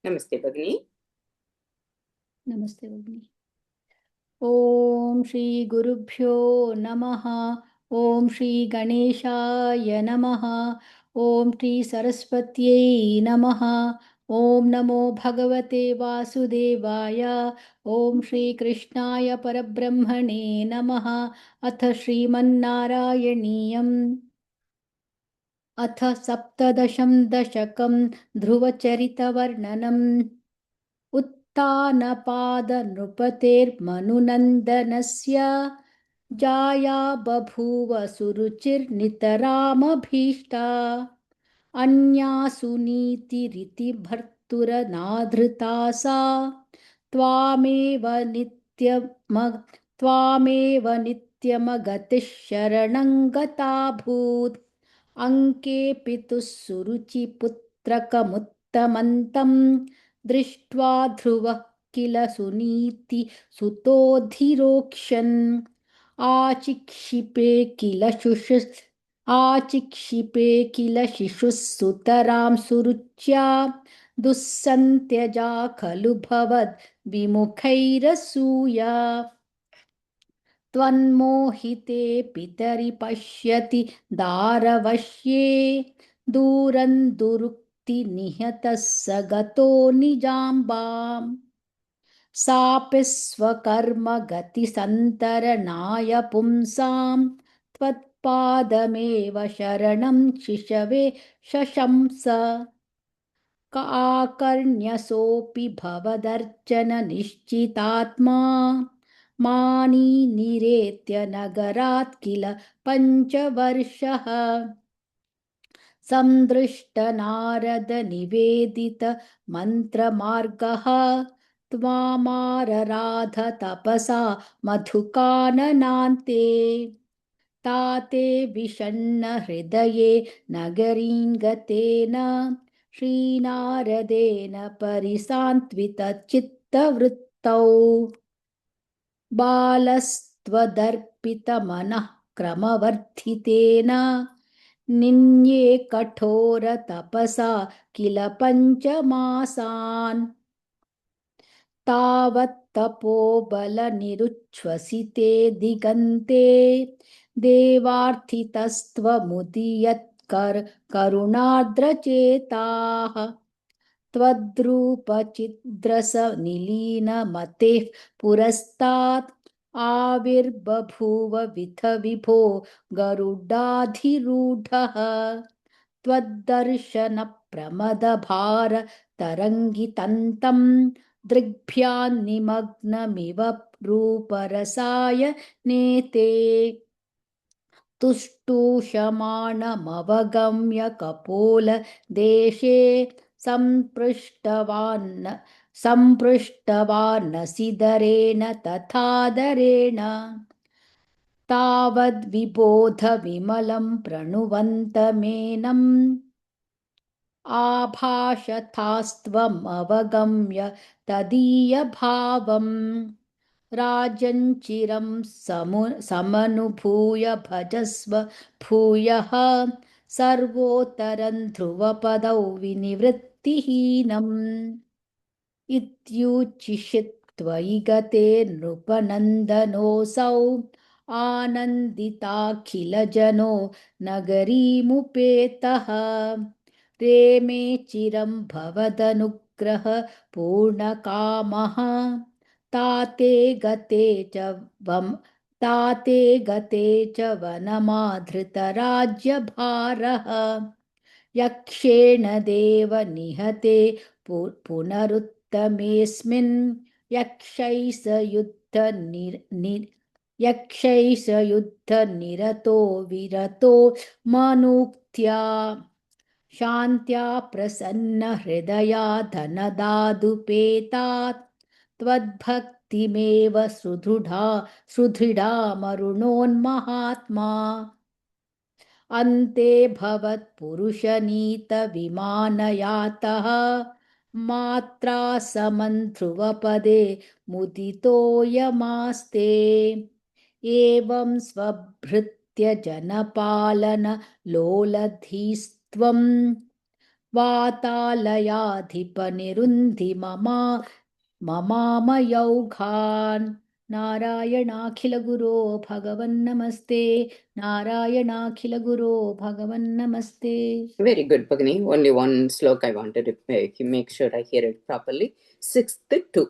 नमस्ते भगिनी। नमस्ते भगिनी। ओम श्री गुरुभ्यो नमः। ओम श्री गणेशाय नमः। ओम श्री सरस्वत्यै नमः। ओम नमो भगवते वासुदेवाय। ओम श्री कृष्णाय परब्रह्मणे नमः। अथ श्रीमन्नारायणीयम् अथ सप्तदशं दशकं ध्रुवचरितवर्णनम्। उत्तानपादनृपतेर्मनुनन्दनस्य जाया बभूव सुरुचिर्नितरामभीष्टा। अन्यासु नीतिरिति भर्तुरनाधृता सा। त्वामेव नित्यम त्वामेव नित्यमगतिः शरणं गताभूत्। अङ्के पितुः सुरुचिपुत्रकमुत्तमन्तं दृष्ट्वा ध्रुवः किल सुनीति सुतोधिरोक्ष्यन्। आचिक्षिपे किल शिशुः सुतरां सुरुच्या। दुःसन्त्यजा खलु भवद्विमुखैरसूया। त्वन्मोहिते पितरि पश्यति दारवश्ये। दूरं दुरुक्तिनिहतः स गतो निजाम्बाम्। सापि स्वकर्मगतिसन्तरणाय पुंसां त्वत्पादमेव शरणं शिशवे शशंस। आकर्ण्यसोऽपि भवदर्चननिश्चितात्मा। मानी निरेत्य नगरात् किल पञ्चवर्षः। सन्दृष्टनारदनिवेदितमन्त्रमार्गः त्वामारराध तपसा मधुकाननान्ते। ताते विषण्णहृदये नगरीं गतेन श्रीनारदेन परिसान्त्वितचित्तवृत्तौ। बालस्त्वदर्पितमनः क्रमवर्धितेन निन्ये कठोरतपसा किल पञ्चमासान्। तावत्तपोबलनिरुच्छ्वसिते दिगन्ते देवार्थितस्त्वमुदीयत्करुणार्द्रचेताः। त्वद्रूपचिद्रसनिलीनमतेः पुरस्तात् आविर्बभूव विभो गरुडाधिरूढः। त्वद्दर्शनप्रमदभारतरङ्गितन्तं दृग्भ्यान्निमग्नमिव रूपरसाय नेते। तुष्टूषमाणमवगम्य कपोलदेशे सम्पृष्टवान्नसिदरेण तथादरेण। तावद्विबोधविमलं प्रणुवन्तमेनम् आभाषथास्त्वमवगम्य तदीयभावम्। राजञ्चिरं समनुभूय भजस्व भूयः सर्वोत्तरं ध्रुवपदौ विनिवृत्तिहीनम्। इत्युचिषित्त्वयि गते नृपनन्दनोऽसौ आनन्दिताखिलजनो नगरीमुपेतः। रेमे चिरं भवदनुग्रह पूर्णकामः। ताते गते च वनमाधृतराज्यभारः। यक्षेण देव निहते पुनरुत्तमेऽस्मिन्। यक्षैः स युद्धनिरतो विरतो मनुक्त्या। शान्त्या प्रसन्नहृदया धनदादुपेतात्। त्वद्भक्तिमेव सुदृढामरुणोन्महात्मा। अन्ते भवत्पुरुषनीतविमानयातः मात्रा समं ध्रुवपदे मुदितोऽयमास्ते। एवं स्वभृत्य जनपालन लोलधीस्त्वं वातालयाधिपनिरुन्धि ममामयौघान् नारायणाखिलगुरो भगवन्नमस्ते नारायणाखिलगुरो भगवन्नमस्ते. Very good, Bhagini. Only one sloka I wanted to make sure I hear it properly. 6th 6.2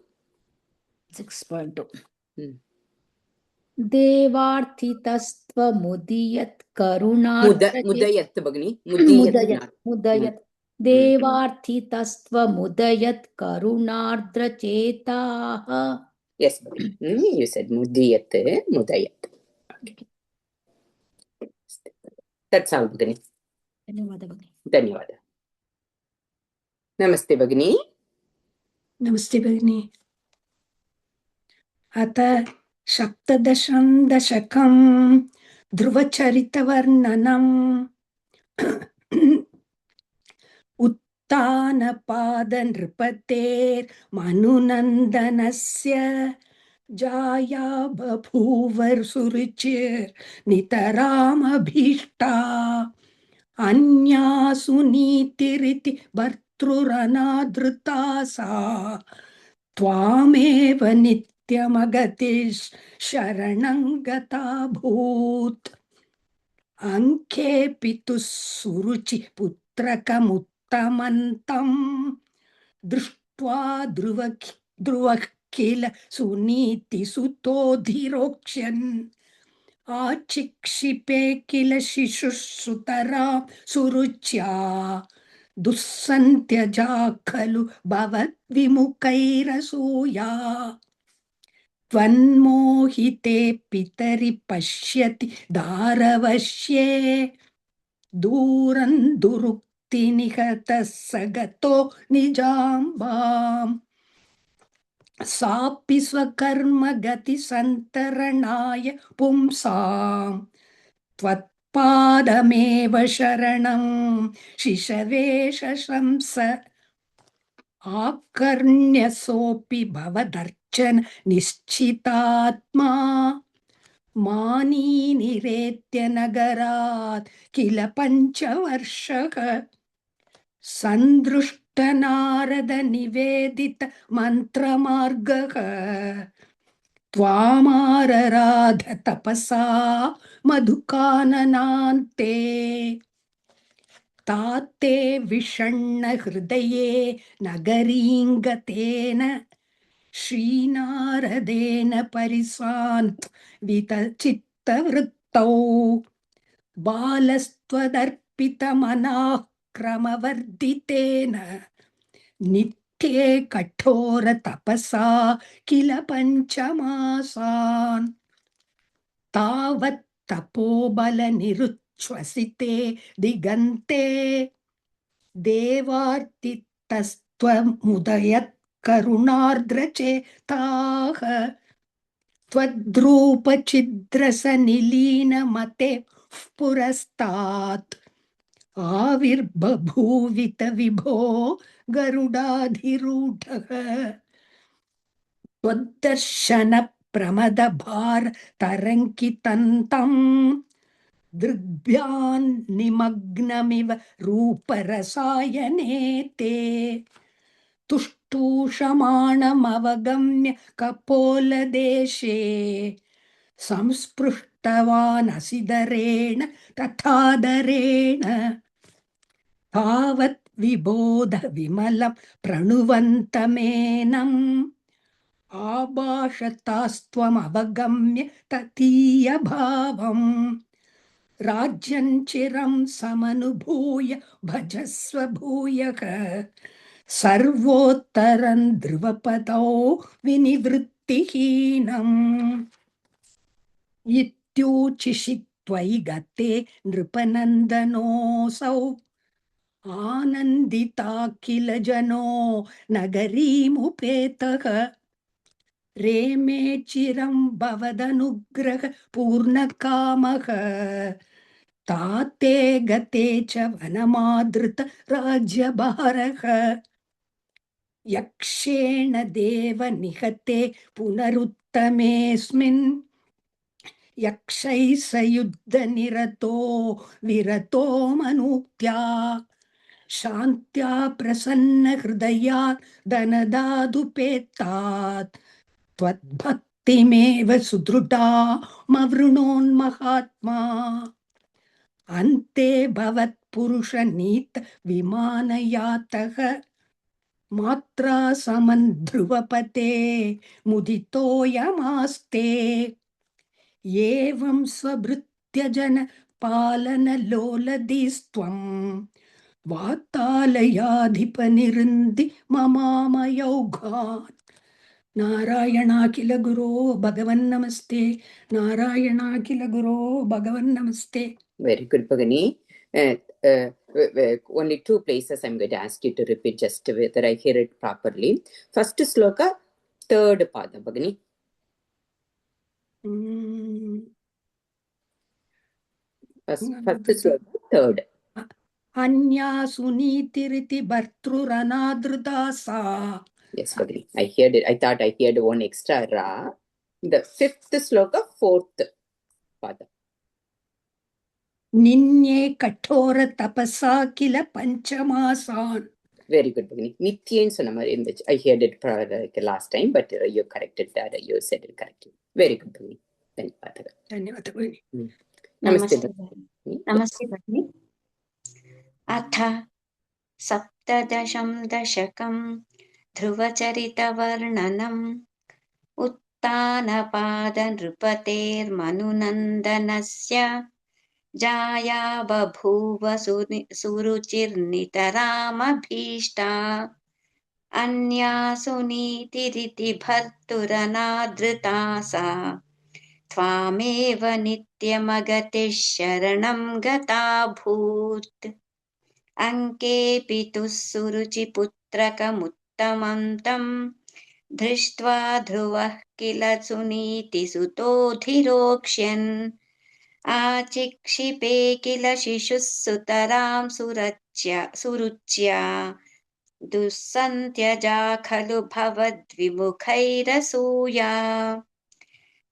Mudayat, देवार्थितस्त्वमुदीयत् Bhagini. मुदयत् देवार्थितस्त्वमुदयत् करुणार्द्रचेताः. Yes, Bhagini. You said Mudiyat. Okay. That's all, Bhagini. धन्यवाद भगिनी. Dhanyavada. Namaste, Bhagini. नमस्ते भगिनी. अथ 17 दशकं ध्रुवचरितवर्णनम्. उत्तानपादनृपतेर्मनुनन्दनस्य जाया बभूवसुरुचिर्नितरामभीष्टा अन्यासु नीतिरिति भर्तृरनादृता सा त्वामेव नित्यमगतिः शरणं गता भूत्. अंके पितुः सुरुचि पुत्रकमुत्तमन्तं दृष्ट्वा ध्रुवः किल सुनीतिसुतोधिरोक्ष्यन् आचिक्षिपे किल शिशुश्रुतरा सुरुच्या दुस्सन्त्यजा खलु भवद्विमुखैरसूया त्वन्मोहिते पितरि पश्यति दारवश्ये दूरं दुरुक्तिनिहतः स गतो निजाम्बाम् सापि स्वकर्मगतिसन्तरणाय पुंसाम् त्वत्पादमेव शरणं शिशवे शशंस आकर्ण्यसोऽपि भवदर्चन निश्चितात्मा मानी निरेत्य नगरात् किल 5 वर्षः सन्दृष्टनारद निवेदित मन्त्रमार्गः त्वामारराध तपसा मधुकाननान्ते ताते विषण्ण हृदये नगरीङ्गतेन श्रीनारदेन परिसान्त्वितचित्तवृत्तौ बालस्त्वदर्पितमनाः क्रमवर्धितेन नित्ये कठोर तपसा किल 5 मासान् तावत् तपोबलनिरुच्छ्वसिते दिगन्ते देवार्तितस्त्वमुदयत् करुणार्द्रचेताः त्वद्रूपछिद्रसनिलीनमते पुरस्तात् आविर्बभूवित विभो गरुडाधिरूढः त्वद्दर्शन प्रमदभार तरङ्कितन्तम् दृग्भ्यान् निमग्नमिव रूपरसायने ते तुष्टूषमाणमवगम्य कपोलदेशे संस्पृष्टवान् असिदरेण तथादरेण तावत् विबोध विमलं प्रणुवन्तमेनम् आभाषतास्त्वमवगम्य ततीयभावम् राज्यं चिरं समनुभूय भजस्व भूयः सर्वोत्तरं ध्रुवपदौ विनिवृत्तिहीनम् इत्यूचिषि त्वयि गते नृपनन्दनोऽसौ आनन्दिता किल जनो नगरीमुपेतः रेमे चिरं भवदनुग्रह पूर्णकामः ताते गते च वनमादृत राज्यभारः यक्षेण देव निहते पुनरुत्तमेऽस्मिन् यक्षैः स युद्धनिरतो विरतो मनुक्त्या शान्त्या प्रसन्नहृदयात् धनदादुपेत्तात् त्वद्भक्तिमेव सुदृढामवृणोन्महात्मा अन्ते भवत्पुरुषनीत विमानयातः मात्रा समन्ध्रुवपते मुदितोऽयमास्ते एवं स्वभृत्यजन पालनलोलधिस्त्वं वातालयाधिपनिरुन्धि ममामयौघात् नारायणाखिल गुरो भगवन्नमस्ते नारायणाखिल गुरो भगवन्नमस्ते. Very good, Bhagini. Only 2 places I'm going to ask you to repeat just whether I hear it properly. First sloka, 3rd pada, Bhagini. First sloka, 3rd. Anya sunītiriti bhartruranaadrudasa. Yes, Bhagini. I heard it. I thought I heard one extra ra. The 5th sloka, 4th pada. Ninye kathora tapasa kila panchamasan. Very good, Bhagini. Nityen sonamari. I heard it like last time, but you corrected that. You said it correctly. Very good, Bhagini. धन्यवाद भगिनी. Namaste. नमस्ते भगिनी. अथ 17 दशकं ध्रुवचरितवर्णनम् उत्तानपादनृपतेर्मनुनन्दनस्य जाया बभूव सुरुचिर्नितरामभीष्टा अन्या सुनीतिरिति भर्तुरनादृता सा त्वामेव नित्यमगतिः शरणं गताभूत् अङ्केऽपि तुः सुरुचिपुत्रकमुत्तमं तं दृष्ट्वा ध्रुवः किल सुनीतिसुतोऽधिरोक्ष्यन् आचिक्षिपे किल शिशुः सुतरां सुरुच्या दुःसन्त्यजा खलु भवद्विमुखैरसूया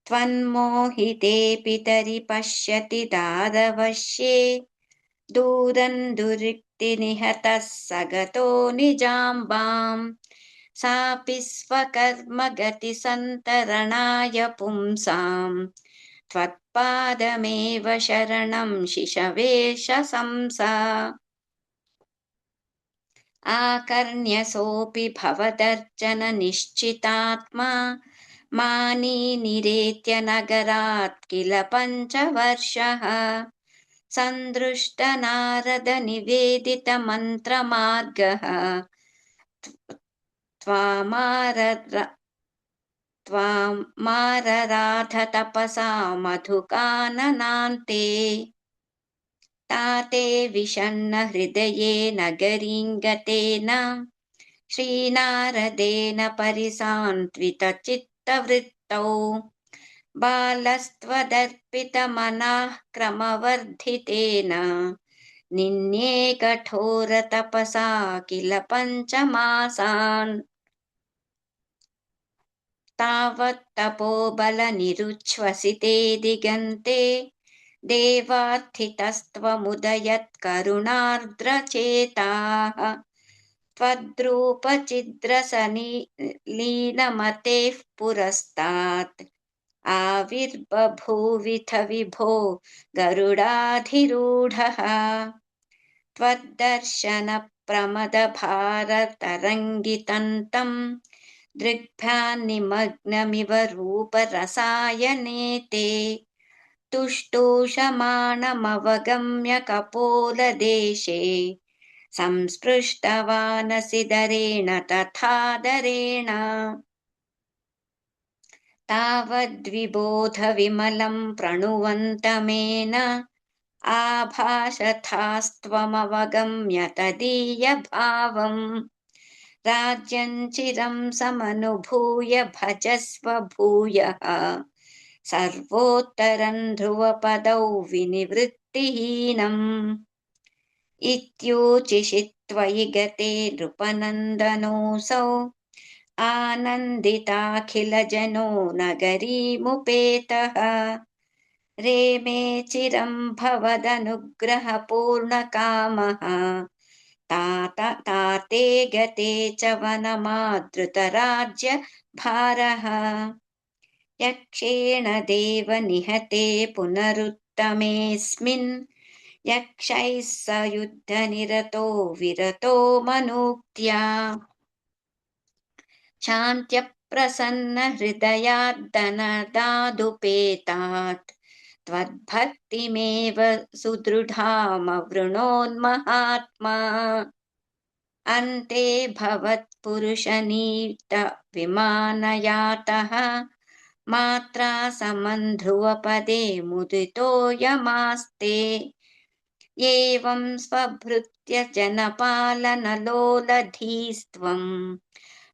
त्वन्मोहिते पितरि पश्यति दारवश्ये दूरं दुरिक्तिनिहतः सगतो निजाम्बाम् सापि स्वकर्मगतिसन्तरणाय पुंसां त्वत्पादमेव शरणं शिशवेशंसा आकर्ण्यसोऽपि भवदर्चननिश्चितात्मा मानी निरेत्य नगरात् किल 5 वर्षः सन्दृष्टनारदनिवेदितमन्त्रमार्गः त्वामारराध तपसा मधुकाननान्ते ताते विषण्ण हृदये नगरीं गतेन श्रीनारदेन परिसान्त्वितचित्तवृत्तौ बालस्त्वदर्पितमनः क्रमवर्धितेन निन्ये कठोरतपसा किल 5 मासान् तावत्तपोबलनिरुच्छ्वसिते दिगन्ते देवार्थितस्त्वमुदयत्करुणार्द्रचेताः त्वद्रूपचिद्रसलीनमतेः पुरस्तात् आविर्बभूविथ विभो गरुडाधिरूढः त्वद्दर्शनप्रमदभारतरङ्गितं दृग्भ्यान्निमग्नमिव रूपरसायनेते तुष्टूषमाणमवगम्य कपोलदेशे संस्पृष्टवानसिदरेण तथादरेण तावद्विबोधविमलं प्रणुवन्तमेन आभाषथास्त्वमवगम्य तदीयभावम् राज्यं चिरं समनुभूय भजस्व भूयः सर्वोत्तरं ध्रुवपदौ विनिवृत्तिहीनम् इत्योचिषित्त्वयि गते नृपनन्दनोऽसौ आनन्दिताखिलजनो नगरीमुपेतः रेमे चिरं भवदनुग्रहपूर्णकामः ताते गते च वनमादृतराज्य भारः यक्षेण देव निहते पुनरुत्तमेऽस्मिन् यक्षैः स युद्धनिरतो विरतो मनुक्त्या शान्त्यप्रसन्नहृदयाद्दनदादुपेतात् त्वद्भक्तिमेव सुदृढामवृणोन्महात्मा अन्ते भवत्पुरुषनीत विमानयातः मात्रा समन्ध्रुवपदे मुदितोऽयमास्ते एवं स्वभृत्य जनपालनलोलधीस्त्वं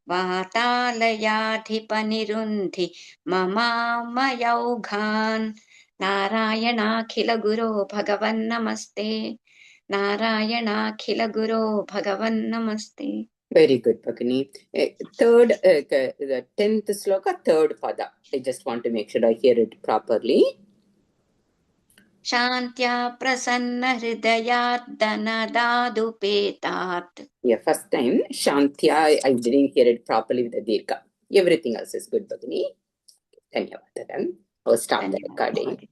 वातालयाधिपनिरुन्धि ममामयौघान् नारायणाखिल गुरो भगवन्नमस्ते नारायणाखिल गुरो भगवन्नमस्ते. Very good, Bhagini. Third, the 10th sloka, third pada. I just want to make sure I hear it properly. शान्त्या प्रसन्न हृदयाद्दनदादुपेतात्. Yeah, first time, Shantya, I didn't hear it properly with the Dirgha. Everything else is good, Bhagini. Dhanyavadam. I'll stop the recording.